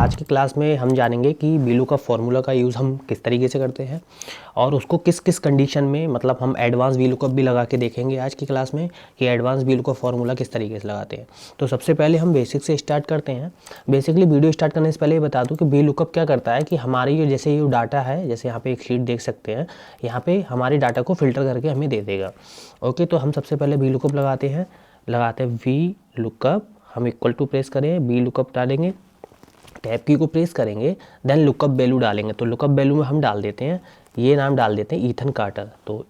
आज की क्लास में हम जानेंगे कि वीलू का फॉर्मूला का यूज़ हम किस तरीके से करते हैं और उसको किस किस कंडीशन में, मतलब हम एडवांस वीलू का भी लगा के देखेंगे आज की क्लास में कि एडवांस वीलू का फॉर्मूला किस तरीके से लगाते हैं। तो सबसे पहले हम बेसिक से स्टार्ट करते हैं। बेसिकली वीडियो स्टार्ट करने से पहले ये बता दूँ कि वीलूकअप क्या करता है कि हमारी ये जैसे ये डाटा है, जैसे यहाँ पे एक शीट देख सकते हैं, यहाँ पे हमारे डाटा को फिल्टर करके हमें दे देगा। ओके, तो हम सबसे पहले वीलूकअप लगाते हैं वीलूकअप, हम इक्वल टू प्रेस करें, वीलूकअप डालेंगे, टैब की को प्रेस करेंगे, देन लुकअप वैल्यू डालेंगे। तो लुकअप वैल्यू में हम डाल देते हैं, ये नाम डाल देते हैं ईथन कार्टर। तो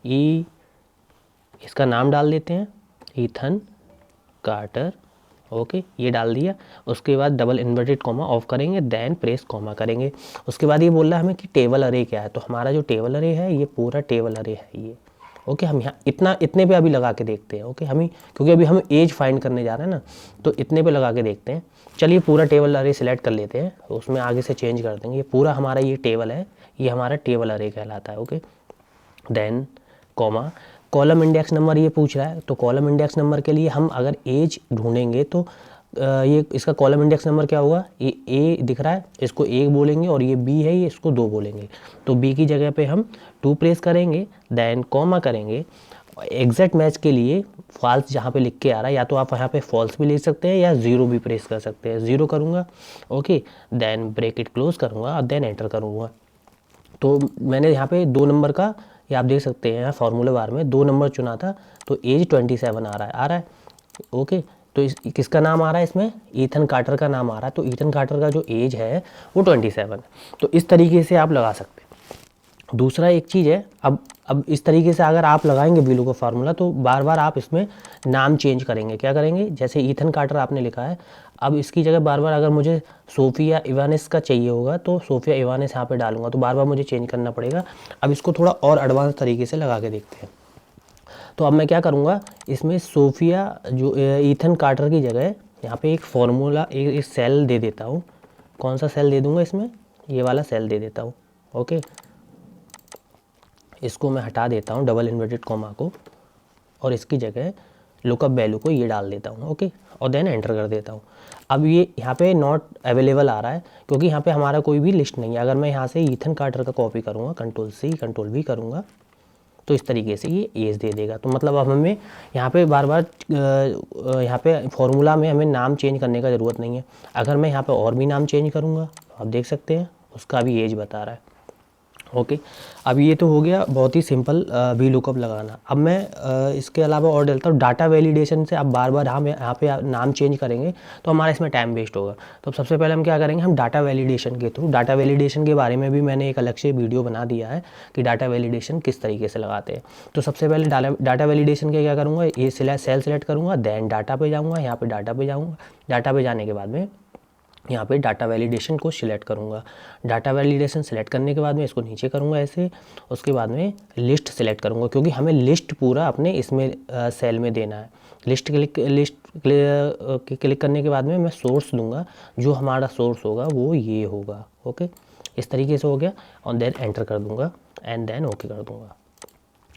इसका नाम डाल देते हैं ईथन कार्टर। ओके, ये डाल दिया। उसके बाद डबल इन्वर्टेड कॉमा ऑफ करेंगे, देन प्रेस कॉमा करेंगे। उसके बाद ये बोल रहा है हमें कि टेबल अरे क्या है। तो हमारा जो टेबल अरे है ये पूरा टेबल अरे है ये। ओके, हम यहाँ इतने पे अभी लगा के देखते हैं। ओके, क्योंकि अभी हम एज फाइंड करने जा रहे हैं ना, तो इतने पे लगा के देखते हैं। चलिए पूरा टेबल अरे सिलेक्ट कर लेते हैं, उसमें आगे से चेंज कर देंगे। ये पूरा हमारा ये टेबल है, ये हमारा टेबल अरे कहलाता है। Okay, then comma, column index number ये पूछ रहा है। तो कॉलम इंडेक्स नंबर के लिए हम अगर एज ढूंढेंगे तो ये इसका कॉलम इंडेक्स नंबर क्या होगा, ये ए दिख रहा है, इसको 1 बोलेंगे, और ये बी है, ये इसको 2 बोलेंगे। तो बी की जगह पे हम 2 प्रेस करेंगे, देन कॉमा करेंगे। एग्जैक्ट मैच के लिए फॉल्स जहाँ पे लिख के आ रहा है, या तो आप यहाँ पे फॉल्स भी लिख सकते हैं या 0 भी प्रेस कर सकते हैं। 0 करूँगा, ओके, देन ब्रैकेट क्लोज करूँगा और देन एंटर करूँगा। तो मैंने यहाँ पे 2 नंबर का, ये आप देख सकते हैं यहाँ फार्मूला बार में 2 नंबर चुना था, तो एज 27 आ रहा है। ओके, तो किसका नाम आ रहा है इसमें, ईथन कार्टर का नाम आ रहा है। तो ईथन कार्टर का जो एज है वो 27। तो इस तरीके से आप लगा सकते हैं। दूसरा एक चीज़ है, अब इस तरीके से अगर आप लगाएंगे वीलू का फार्मूला तो बार बार आप इसमें नाम चेंज करेंगे। क्या करेंगे, जैसे ईथन कार्टर आपने लिखा है, अब इसकी जगह बार बार अगर मुझे सोफिया इवानिस का चाहिए होगा तो सोफिया इवानिस यहाँ पे डालूंगा, तो बार बार मुझे चेंज करना पड़ेगा। अब इसको थोड़ा और एडवांस तरीके से लगा के देखते हैं। तो अब मैं क्या करूँगा, इसमें सोफिया जो ईथन कार्टर की जगह यहाँ पे एक फार्मूला, एक सेल दे देता हूँ। कौन सा सेल दे दूँगा इसमें, ये वाला सेल दे देता हूँ। ओके, इसको मैं हटा देता हूँ डबल इन्वर्टेड कॉमा को, और इसकी जगह लुकअप वैल्यू को ये डाल देता हूँ। ओके, और देन एंटर कर देता हूँ। अब ये यहाँ पे नॉट अवेलेबल आ रहा है क्योंकि यहाँ पे हमारा कोई भी लिस्ट नहीं है। अगर मैं यहाँ से ईथन कार्टर का कॉपी करूँगा, Ctrl+C Ctrl+V करूँगा, तो इस तरीके से ये एज दे देगा। तो मतलब अब हमें यहाँ पे बार बार यहाँ पे फॉर्मूला में हमें नाम चेंज करने का ज़रूरत नहीं है। अगर मैं यहाँ पे और भी नाम चेंज करूँगा तो आप देख सकते हैं उसका भी एज बता रहा है। ओके, अब ये तो हो गया बहुत ही सिंपल वीलूकअप लगाना। अब मैं इसके अलावा और डालता हूँ डाटा वैलिडेशन से। अब बार बार हम यहाँ पे नाम चेंज करेंगे तो हमारा इसमें टाइम वेस्ट होगा। तो सबसे पहले हम क्या करेंगे, हम डाटा वैलिडेशन के थ्रू, डाटा वैलिडेशन के बारे में भी मैंने एक अलग से वीडियो बना दिया है कि डाटा वैलिडेशन किस तरीके से लगाते हैं। तो सबसे पहले डाटा वैलिडेशन के क्या करूँगा, ये सेल सेलेक्ट करूँगा, देन डाटा पे जाऊँगा, यहाँ पे डाटा पे जाऊँगा। डाटा पे जाने के बाद में यहाँ पे डाटा वैलिडेशन को सिलेक्ट करूँगा। डाटा वैलिडेशन सेलेक्ट करने के बाद में इसको नीचे करूँगा ऐसे। उसके बाद में लिस्ट सेलेक्ट करूँगा क्योंकि हमें लिस्ट पूरा अपने इसमें सेल में देना है। लिस्ट क्लिक करने के बाद में मैं सोर्स दूंगा, जो हमारा सोर्स होगा वो ये होगा। ओके, इस तरीके से हो गया, और देन एंटर कर दूँगा एंड देन ओके कर दूँगा।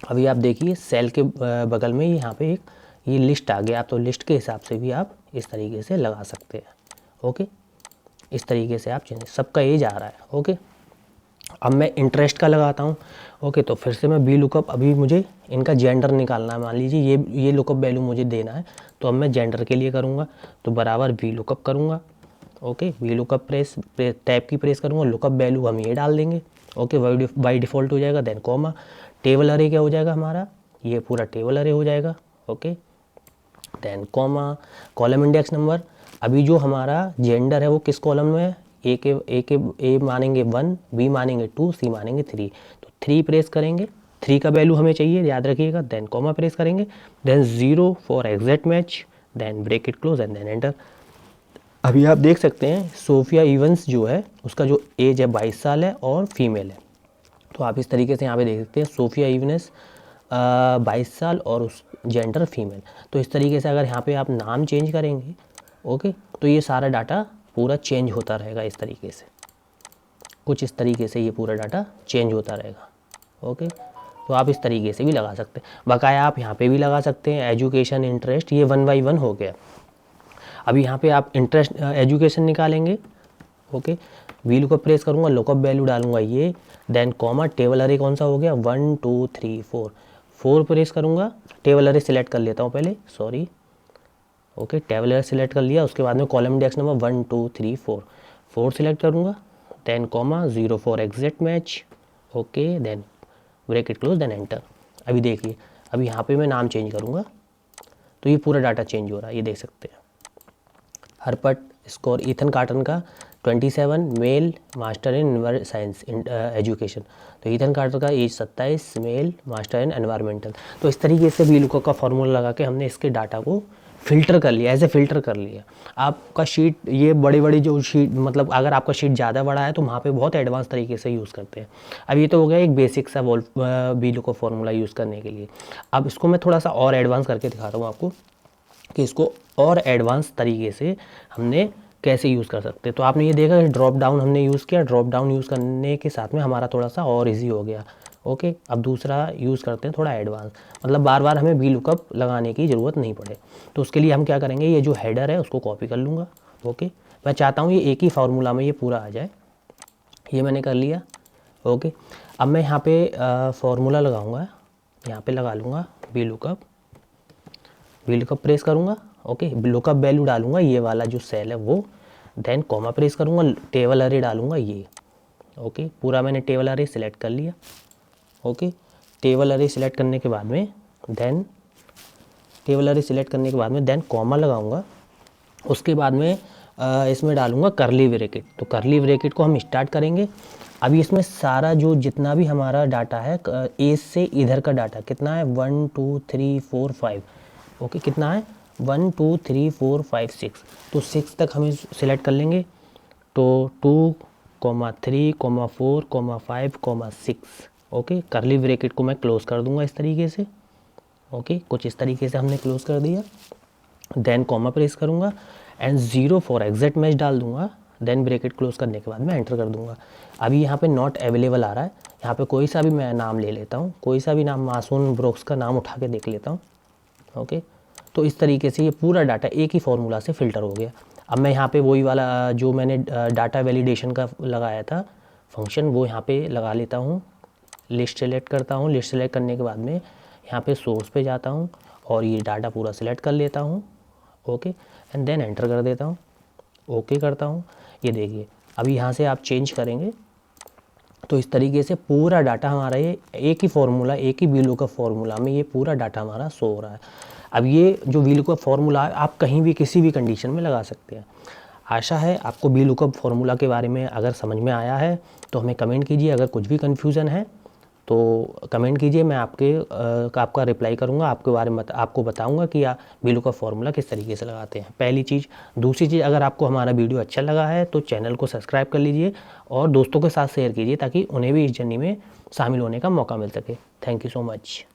अभी आप देखिए सेल के बगल में यहाँ पे एक ये लिस्ट आ गया। तो लिस्ट के हिसाब से भी आप इस तरीके से लगा सकते हैं। ओके, इस तरीके से आप चेंज, सबका एज आ रहा है। ओके, अब मैं इंटरेस्ट का लगाता हूँ। ओके, तो फिर से मैं वीलूकअप, अभी मुझे इनका जेंडर निकालना है। मान लीजिए ये लुकअप वैल्यू मुझे देना है, तो अब मैं जेंडर के लिए करूँगा, तो बराबर वीलूकअप करूँगा। ओके, वीलूकअप टैब की प्रेस करूँगा, लुकअप वैल्यू हम ये डाल देंगे। ओके, बाई डिफ़ॉल्ट हो जाएगा, देन कॉमा, टेबल अरे क्या हो जाएगा हमारा, ये पूरा टेबल अरे हो जाएगा। Okay, then comma, column index number. अभी जो हमारा जेंडर है वो किस कॉलम में है, ए मानेंगे 1, बी मानेंगे 2, सी मानेंगे 3। तो 3 प्रेस करेंगे, 3 का वैल्यू हमें चाहिए, याद रखिएगा। देन कॉमा प्रेस करेंगे, then 0 for exact match, then bracket close and then enter. अभी आप देख सकते हैं सोफिया इवंस जो है उसका जो एज है 22 साल है और फीमेल है। तो आप इस तरीके से यहाँ पे देख सकते हैं सोफिया इवंस 22 साल और उस जेंडर फीमेल। तो इस तरीके से अगर यहाँ पे आप नाम चेंज करेंगे, ओके, तो ये सारा डाटा पूरा चेंज होता रहेगा इस तरीके से, कुछ इस तरीके से ये पूरा डाटा चेंज होता रहेगा। ओके, तो आप इस तरीके से भी लगा सकते हैं। बकाया आप यहाँ पे भी लगा सकते हैं एजुकेशन, इंटरेस्ट, ये 1 बाई 1 हो गया। अभी यहाँ पे आप इंटरेस्ट एजुकेशन निकालेंगे, ओके, वी लुकअप प्रेस करूँगा, लुकअप वैल्यू डालूंगा ये, देन कॉमा, टेबल अरे कौन सा हो गया 1 2 3 4, 4 प्रेस करूँगा, टेबल अरे सिलेक्ट कर लेता हूँ पहले, sorry, okay, table array select कर लिया, उसके बाद में कॉलम इंडेक्स नंबर 1 2 3 4, 4 सिलेक्ट करूँगा, then comma 0 4 exact match, okay, then bracket close, then enter. अभी देखिए, अभी यहाँ पे मैं नाम चेंज करूँगा तो ये पूरा डाटा चेंज हो रहा है, ये देख सकते हैं। हरपट स्कोर ईथन कार्टन का 27, male, master in environ science education. तो ईथन कार्टन का age 27, male, master in environmental. तो इस तरीके से वी लुकअप का फॉर्मूला लगा के हमने इसके डाटा को फ़िल्टर कर लिया, एज ए फ़िल्टर कर लिया। आपका शीट, ये बड़ी बड़ी जो शीट, मतलब अगर आपका शीट ज़्यादा बड़ा है तो वहाँ पे बहुत एडवांस तरीके से यूज़ करते हैं। अब ये तो हो गया एक बेसिक सा वी लुकअप फॉर्मूला यूज़ करने के लिए। अब इसको मैं थोड़ा सा और एडवांस करके दिखाता हूँ आपको कि इसको और एडवांस तरीके से हमने कैसे यूज़ कर सकते हैं। तो आपने ये देखा कि ड्रॉप डाउन हमने यूज़ किया, ड्रॉप डाउन यूज़ करने के साथ में हमारा थोड़ा सा और इजी हो गया। ओके, अब दूसरा यूज़ करते हैं थोड़ा एडवांस, मतलब बार बार हमें वी लुकअप लगाने की ज़रूरत नहीं पड़े। तो उसके लिए हम क्या करेंगे, ये जो हेडर है उसको कॉपी कर लूँगा। ओके, मैं चाहता हूँ ये एक ही फार्मूला में ये पूरा आ जाए, ये मैंने कर लिया। ओके, अब मैं यहाँ पे फार्मूला लगाऊंगा, यहाँ पे लगा लूँगा वी लुकअप प्रेस करूँगा। ओके, लुकअप वैल्यू डालूंगा ये वाला जो सेल है वो, देन कॉमा प्रेस करूँगा, टेबल अरे डालूंगा ये। ओके, पूरा मैंने टेबल अरे सिलेक्ट कर लिया। ओके, टेबल अरे सिलेक्ट करने के बाद में देन कॉमा लगाऊंगा, उसके बाद में इसमें डालूंगा करली ब्रैकेट। तो करली ब्रैकेट को हम स्टार्ट करेंगे। अभी इसमें सारा जो जितना भी हमारा डाटा है, एज से इधर का डाटा कितना है 1 2 3 4 5। ओके, कितना है 1 2 3 4 5 6, तो 6 तक हम सिलेक्ट कर लेंगे। तो 2 3 4 5 6। ओके, करली ब्रैकेट को मैं क्लोज कर दूंगा इस तरीके से। ओके, कुछ इस तरीके से हमने क्लोज कर दिया, देन कॉमा प्रेस करूँगा एंड 0 4 एग्जैक्ट मैच डाल दूंगा, देन ब्रैकेट क्लोज करने के बाद मैं एंटर कर दूंगा। अभी यहाँ पे नॉट अवेलेबल आ रहा है, यहाँ पे कोई सा भी मैं नाम ले लेता हूँ, कोई सा भी नाम, मासूम ब्रोक्स का नाम उठा के देख लेता हूँ। ओके, तो इस तरीके से ये पूरा डाटा एक ही फार्मूला से फ़िल्टर हो गया। अब मैं यहाँ पे वही वाला जो मैंने डाटा वैलिडेशन का लगाया था फंक्शन, वो यहाँ पे लगा लेता हूँ। लिस्ट सेलेक्ट करता हूँ, लिस्ट सेलेक्ट करने के बाद में यहाँ पे सोर्स पे जाता हूँ और ये डाटा पूरा सिलेक्ट कर लेता हूँ। ओके, एंड देन एंटर कर देता हूँ, ओके करता हूँ। ये देखिए, अभी यहाँ से आप चेंज करेंगे तो इस तरीके से पूरा डाटा हमारा ये एक ही फार्मूला, एक ही वी लुकअप फार्मूला में ये पूरा डाटा हमारा शो हो रहा है। अब ये जो वी लुकअप फार्मूला है आप कहीं भी किसी भी कंडीशन में लगा सकते हैं। आशा है आपको वी लुकअप फार्मूला के बारे में अगर समझ में आया है तो हमें कमेंट कीजिए। अगर कुछ भी कन्फ्यूज़न है तो कमेंट कीजिए, मैं आपका रिप्लाई करूँगा, आपके बारे में आपको बताऊँगा कि वी लुकअप फार्मूला किस तरीके से लगाते हैं, पहली चीज़। दूसरी चीज़, अगर आपको हमारा वीडियो अच्छा लगा है तो चैनल को सब्सक्राइब कर लीजिए और दोस्तों के साथ शेयर कीजिए ताकि उन्हें भी इस जर्नी में शामिल होने का मौका मिल सके। Thank you so much.